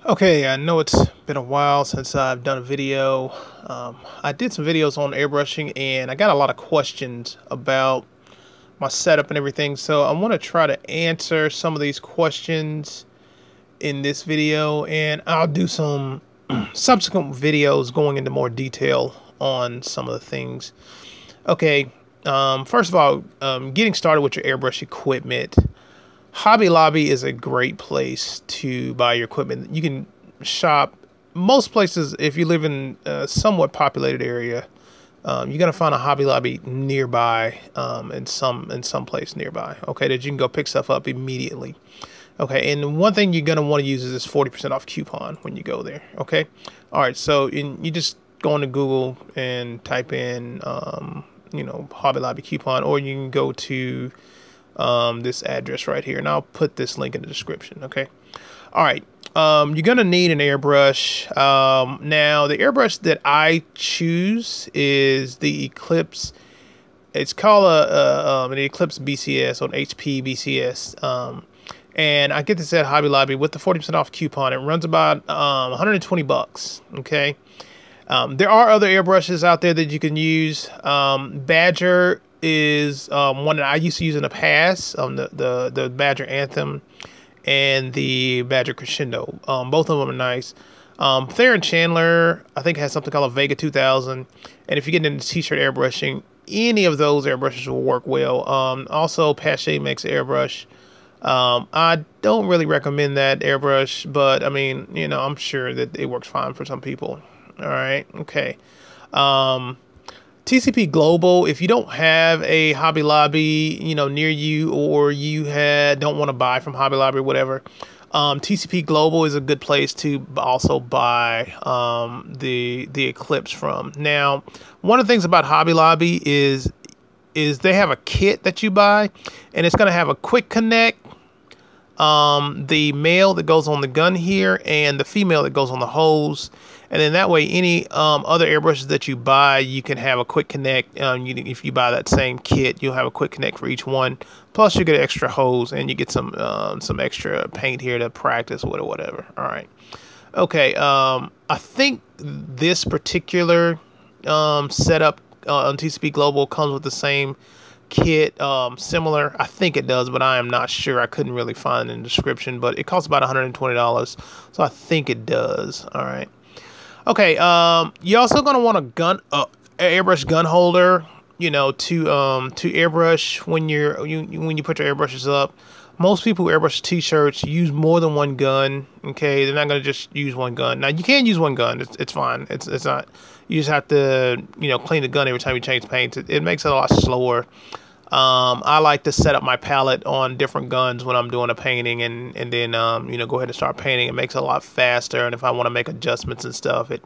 Okay, I know it's been a while since I've done a video. I did some videos on airbrushing and I got a lot of questions about my setup and everything, so I want to try to answer some of these questions in this video, and I'll do some subsequent videos going into more detail on some of the things. Okay, first of all, getting started with your airbrush equipment. Hobby Lobby is a great place to buy your equipment. You can shop most places. If you live in a somewhat populated area, you're gonna find a Hobby Lobby nearby, in some place nearby. Okay, that you can go pick stuff up immediately. Okay, and one thing you're gonna want to use is this 40% off coupon when you go there. Okay, all right. So you just go into Google and type in, Hobby Lobby coupon, or you can go to this address right here, and I'll put this link in the description. Okay, all right. You're gonna need an airbrush. Now the airbrush that I choose is the Eclipse. It's called an Eclipse BCS, or an HP BCS. And I get this at Hobby Lobby with the 40% off coupon. It runs about 120 bucks. Okay. There are other airbrushes out there that you can use. Badger is one that I used to use in the past, the Badger Anthem and the Badger Crescendo. Both of them are nice. Thayer and Chandler, I think, has something called a Vega 2000. And if you get into t-shirt airbrushing, any of those airbrushes will work well. Also, Pache makes airbrush. I don't really recommend that airbrush, but I mean, I'm sure that it works fine for some people. All right. Okay. TCP Global, if you don't have a Hobby Lobby, near you, or you don't want to buy from Hobby Lobby or whatever, TCP Global is a good place to also buy the Eclipse from. Now, one of the things about Hobby Lobby is they have a kit that you buy, and it's going to have a quick connect, the male that goes on the gun here, and the female that goes on the hose. And then that way, any other airbrushes that you buy, you can have a quick connect. If you buy that same kit, you'll have a quick connect for each one. Plus, you get an extra hose, and you get some extra paint here to practice with or whatever. All right. Okay. I think this particular setup on TCP Global comes with the same kit, similar. I think it does, but I am not sure. I couldn't really find it in the description, but it costs about $120, so I think it does. All right. Okay, you're also gonna want a airbrush gun holder, to airbrush when you put your airbrushes up. Most people who airbrush t-shirts use more than one gun. Okay, they're not gonna just use one gun. Now you can use one gun. It's fine. It's not. You just have to clean the gun every time you change paint. It makes it a lot slower. I like to set up my palette on different guns when I'm doing a painting, and then go ahead and start painting. It makes it a lot faster, and if I want to make adjustments and stuff, it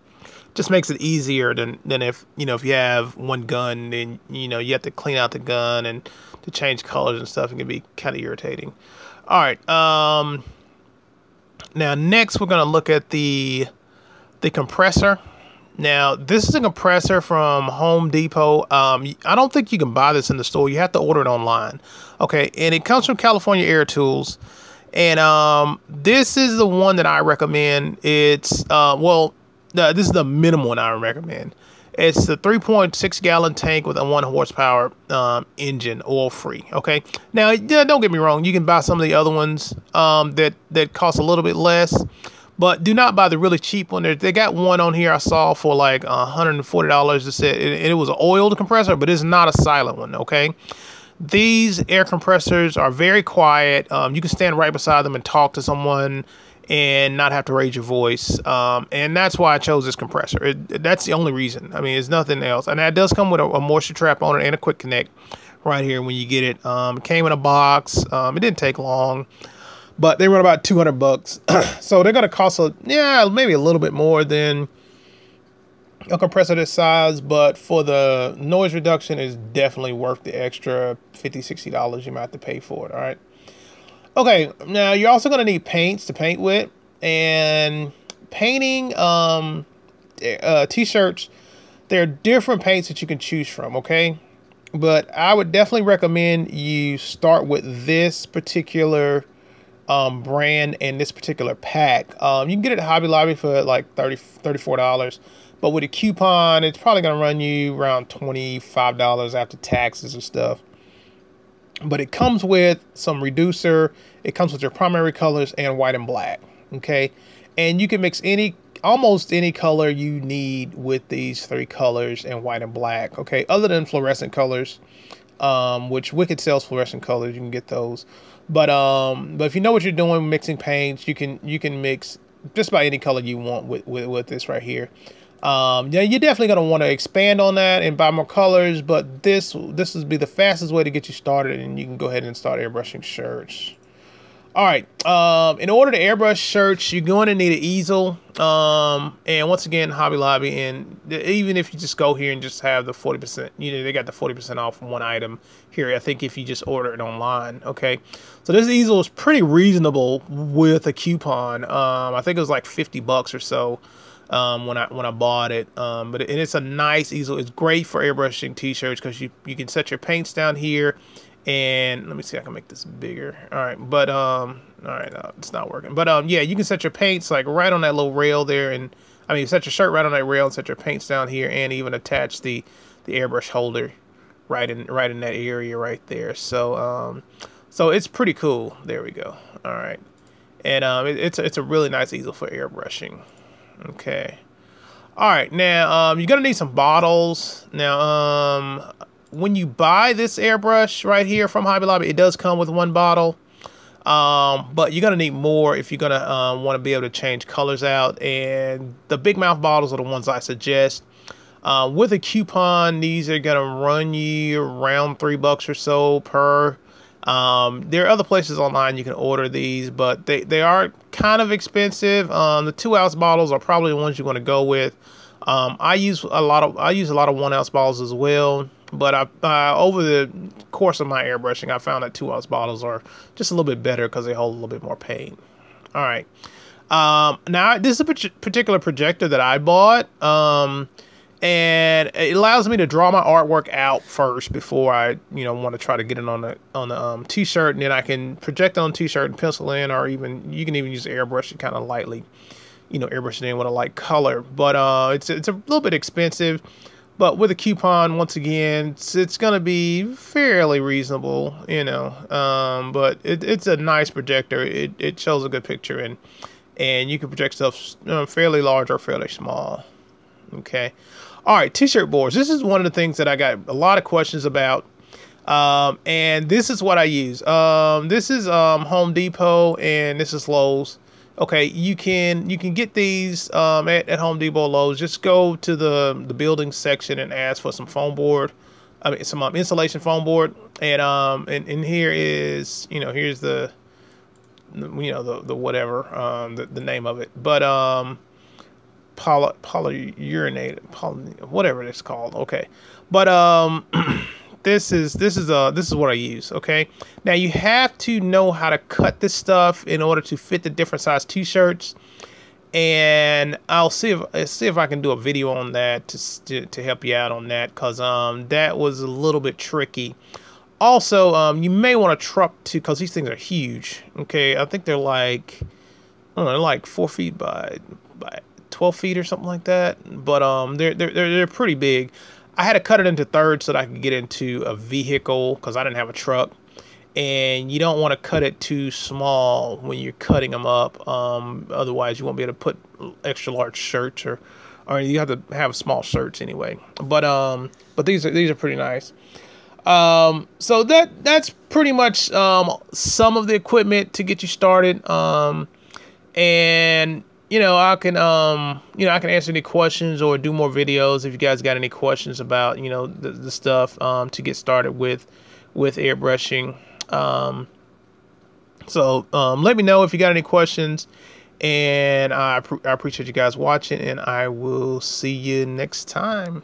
just makes it easier than if if you have one gun, then you have to clean out the gun and to change colors and stuff. It can be kind of irritating. All right. Now next we're gonna look at the compressor. Now, this is a compressor from Home Depot. I don't think you can buy this in the store. You have to order it online. Okay, and it comes from California Air Tools. And this is the one that I recommend. It's, this is the minimum one I recommend. It's the 3.6 gallon tank with a 1 horsepower engine, oil free. Okay, now, don't get me wrong. You can buy some of the other ones that cost a little bit less. But do not buy the really cheap one. They got one on here I saw for like $140. It said it was an oiled compressor, but it's not a silent one. Okay, these air compressors are very quiet. You can stand right beside them and talk to someone and not have to raise your voice. And that's why I chose this compressor. That's the only reason. I mean, it's nothing else. And that does come with a moisture trap on it and a quick connect right here when you get it. It came in a box. It didn't take long. But they run about 200 bucks. So they're going to cost maybe a little bit more than a compressor this size. But for the noise reduction, it's definitely worth the extra $50, $60 you might have to pay for it. All right. Okay. Now, you're also going to need paints to paint with. And painting t-shirts, there are different paints that you can choose from. Okay. But I would definitely recommend you start with this particular brand and this particular pack. You can get it at Hobby Lobby for like $34, but with a coupon, it's probably gonna run you around $25 after taxes and stuff. But it comes with some reducer. It comes with your primary colors and white and black. Okay, and you can mix almost any color you need with these 3 colors and white and black. Okay, other than fluorescent colors, which Wicked sells fluorescent colors, you can get those. But if you know what you're doing mixing paints, you can mix just about any color you want with this right here. Yeah, you're definitely gonna want to expand on that and buy more colors, but this would be the fastest way to get you started, and you can go ahead and start airbrushing shirts. All right, in order to airbrush shirts, you're going to need an easel, and once again, Hobby Lobby, and even if you just go here and just have the 40%, they got the 40% off one item here, I think, if you just order it online. Okay, so this easel is pretty reasonable with a coupon. I think it was like $50 or so when I bought it, but it's a nice easel. It's great for airbrushing t-shirts because you can set your paints down here. And let me see if I can make this bigger. All right, but all right, it's not working. But yeah, you can set your paints like right on that little rail there, and I mean set your shirt right on that rail and set your paints down here, and even attach the airbrush holder right in that area right there. So so it's pretty cool. There we go. All right, and it's a really nice easel for airbrushing. Okay. All right, now you're gonna need some bottles. Now when you buy this airbrush right here from Hobby Lobby, it does come with 1 bottle, but you're gonna need more if you're gonna want to be able to change colors out. And the big mouth bottles are the ones I suggest. With a coupon, these are gonna run you around $3 or so per. There are other places online you can order these, but they are kind of expensive. The 2-ounce bottles are probably the ones you want to go with. I use a lot of 1-ounce bottles as well. But over the course of my airbrushing, I found that 2-ounce bottles are just a little bit better because they hold a little bit more paint. All right. Now, this is a particular projector that I bought. And it allows me to draw my artwork out first before I, want to try to get it on the t-shirt, and then I can project on t-shirt and pencil in, or you can even use airbrush to kind of lightly, airbrush it in with a light color. But it's a little bit expensive. But with a coupon, once again, it's going to be fairly reasonable, but it's a nice projector. It shows a good picture, and you can project stuff fairly large or fairly small. Okay. All right, t-shirt boards. This is one of the things that I got a lot of questions about, and this is what I use. This is Home Depot, and this is Lowe's. Okay, you can get these at Home Depot, Lowe's. Just go to the building section and ask for some foam board. I mean, some insulation foam board, and here is here's the whatever the name of it, but polyurinate, whatever it's called. Okay, but this is what I use. Okay, now you have to know how to cut this stuff in order to fit the different size t-shirts, and I'll see if I can do a video on that to help you out on that, because that was a little bit tricky. Also, you may want to truck to, because these things are huge. Okay, I think they're like, I don't know, they're like 4 feet by 12 feet or something like that. But they're pretty big. I had to cut it into thirds so that I could get into a vehicle because I didn't have a truck. And you don't want to cut it too small when you're cutting them up. Otherwise, you won't be able to put extra large shirts, or you have to have small shirts anyway. But these are pretty nice. So that's pretty much some of the equipment to get you started. And I can answer any questions or do more videos if you guys got any questions about the stuff to get started with airbrushing. So let me know if you got any questions, and I appreciate you guys watching, and I will see you next time.